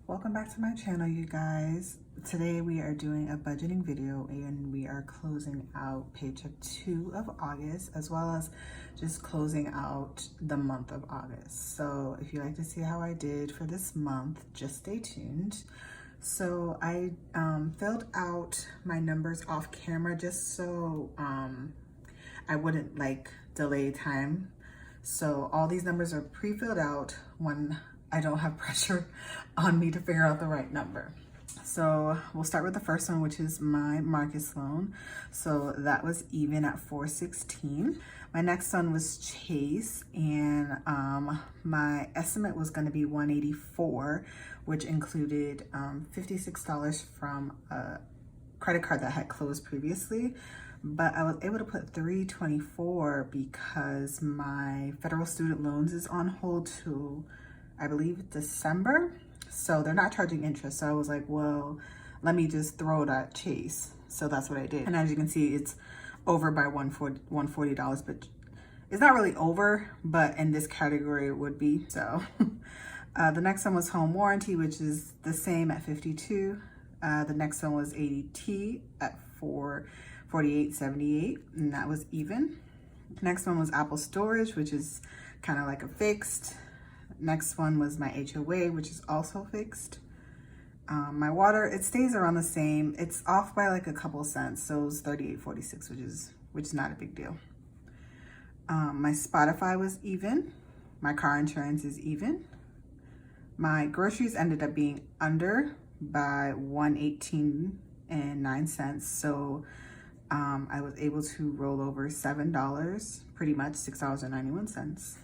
Welcome back to my channel, you guys. Today we are doing a budgeting video and we are closing out paycheck 2 of August, as well as just closing out the month of August. So if you like to see how I did for this month, just stay tuned. So I filled out my numbers off camera just so I wouldn't delay time. So all these numbers are pre-filled out when I don't have pressure on me to figure out the right number. So we'll start with the first one, which is my Marcus loan. So that was even at $416. My next one was Chase, and my estimate was going to be $184, which included $56 from a credit card that had closed previously. But I was able to put $324 because my federal student loans is on hold to, I believe, December. So they're not charging interest. So I was like, well, let me just throw it at Chase. So that's what I did. And as you can see, it's over by $140, but it's not really over, but in this category it would be. So the next one was home warranty, which is the same at $52. The next one was ADT at $48.78, and that was even. Next one was Apple storage, which is kind of like a fixed. Next one was my HOA, which is also fixed. My water, it stays around the same. It's off by like a couple cents, so it was $38.46, which is not a big deal. My Spotify was even. My car insurance is even. My groceries ended up being under by $118.09, so I was able to roll over $7, pretty much $6.91.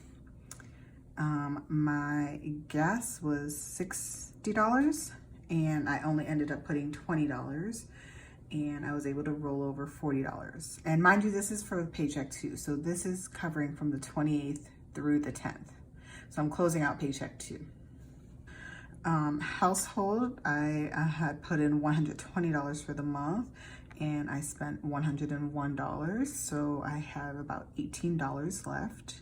My gas was $60 and I only ended up putting $20, and I was able to roll over $40. And mind you, this is for paycheck 2. So this is covering from the 28th through the 10th. So I'm closing out paycheck 2. Household, I had put in $120 for the month and I spent $101. So I have about $18 left.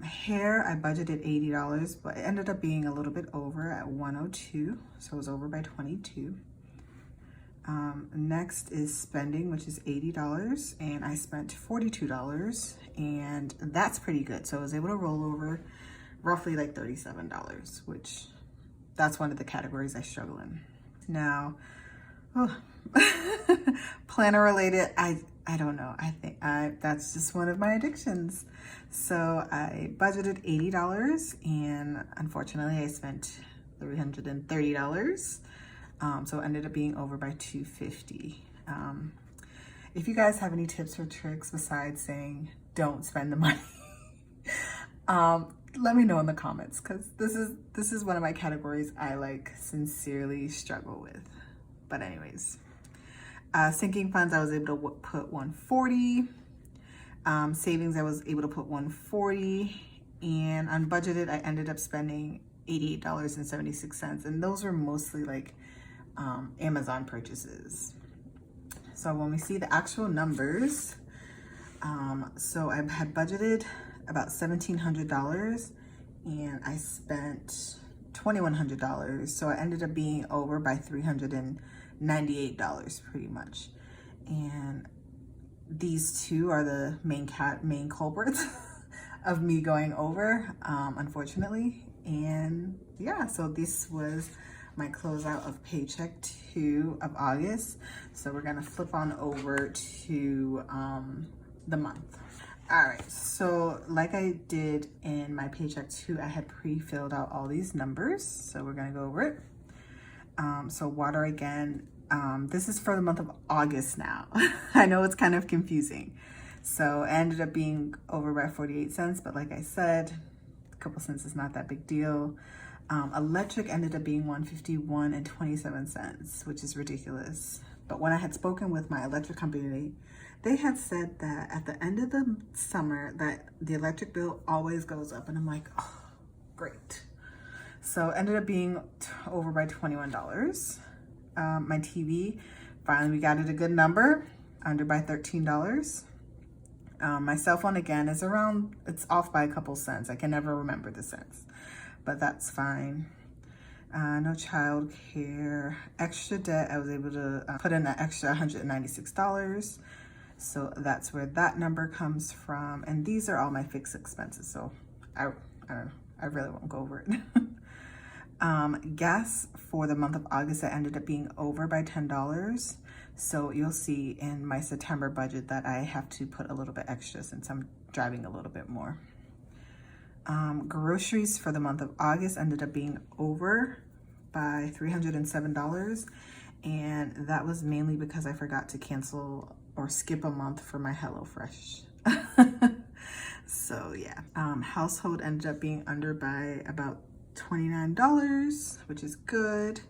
Hair, I budgeted $80, but it ended up being a little bit over at $102, so it was over by $22. Next is spending, which is $80, and I spent $42, and that's pretty good. So I was able to roll over roughly like $37, which that's one of the categories I struggle in. Now, planner related, I don't know. I think that's just one of my addictions. So I budgeted $80 and unfortunately I spent $330. So it ended up being over by $250. If you guys have any tips or tricks besides saying don't spend the money, let me know in the comments, because this is one of my categories I sincerely struggle with. But anyways, sinking funds, I was able to put $140. Savings, I was able to put $140. And unbudgeted, I ended up spending $88.76. And those were mostly Amazon purchases. So when we see the actual numbers, so I had budgeted about $1,700 and I spent $2,100. So I ended up being over by $398 pretty much. And these two are the main culprits of me going over, unfortunately. And yeah, so this was my closeout of paycheck 2 of August. So we're gonna flip on over to the month. All right, so like I did in my paycheck 2, I had pre-filled out all these numbers. So we're gonna go over it. So water again, this is for the month of August now. I know it's kind of confusing. So I ended up being over by 48 cents, but like I said, a couple cents is not that big deal. Electric ended up being $151.27, which is ridiculous. But when I had spoken with my electric company, they had said that at the end of the summer that the electric bill always goes up, and I'm like, oh, great. So ended up being over by $21. My TV, finally we got it a good number, under by $13. My cell phone again is it's off by a couple cents. I can never remember the cents, but that's fine. No child care. Extra debt, I was able to put in an extra $196. So that's where that number comes from. And these are all my fixed expenses. So I don't know, I really won't go over it. Gas for the month of August, I ended up being over by $10. So you'll see in my September budget that I have to put a little bit extra since I'm driving a little bit more. Groceries for the month of August ended up being over by $307. And that was mainly because I forgot to cancel or skip a month for my HelloFresh. So yeah, household ended up being under by about $29, which is good.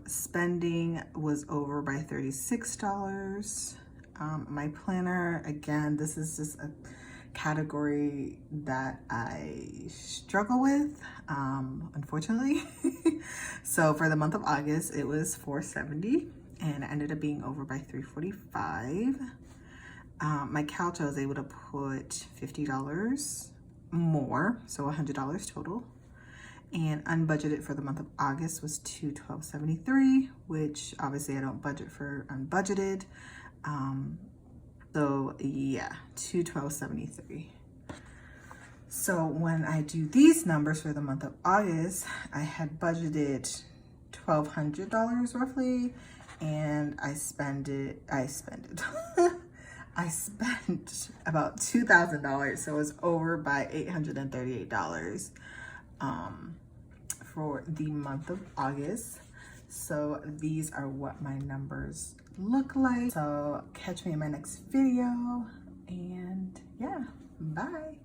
Spending was over by $36. My planner, again, this is just a category that I struggle with, unfortunately. So for the month of August, it was $470 and it ended up being over by $345. My couch, I was able to put $50 more, so $100 total. And unbudgeted for the month of August was $212.73, which obviously I don't budget for unbudgeted. So yeah, $212.73. So when I do these numbers for the month of August, I had budgeted $1,200 roughly, and I spent I spent about $2,000, so it was over by $838 for the month of August. So these are what my numbers look like. So catch me in my next video, and yeah, bye.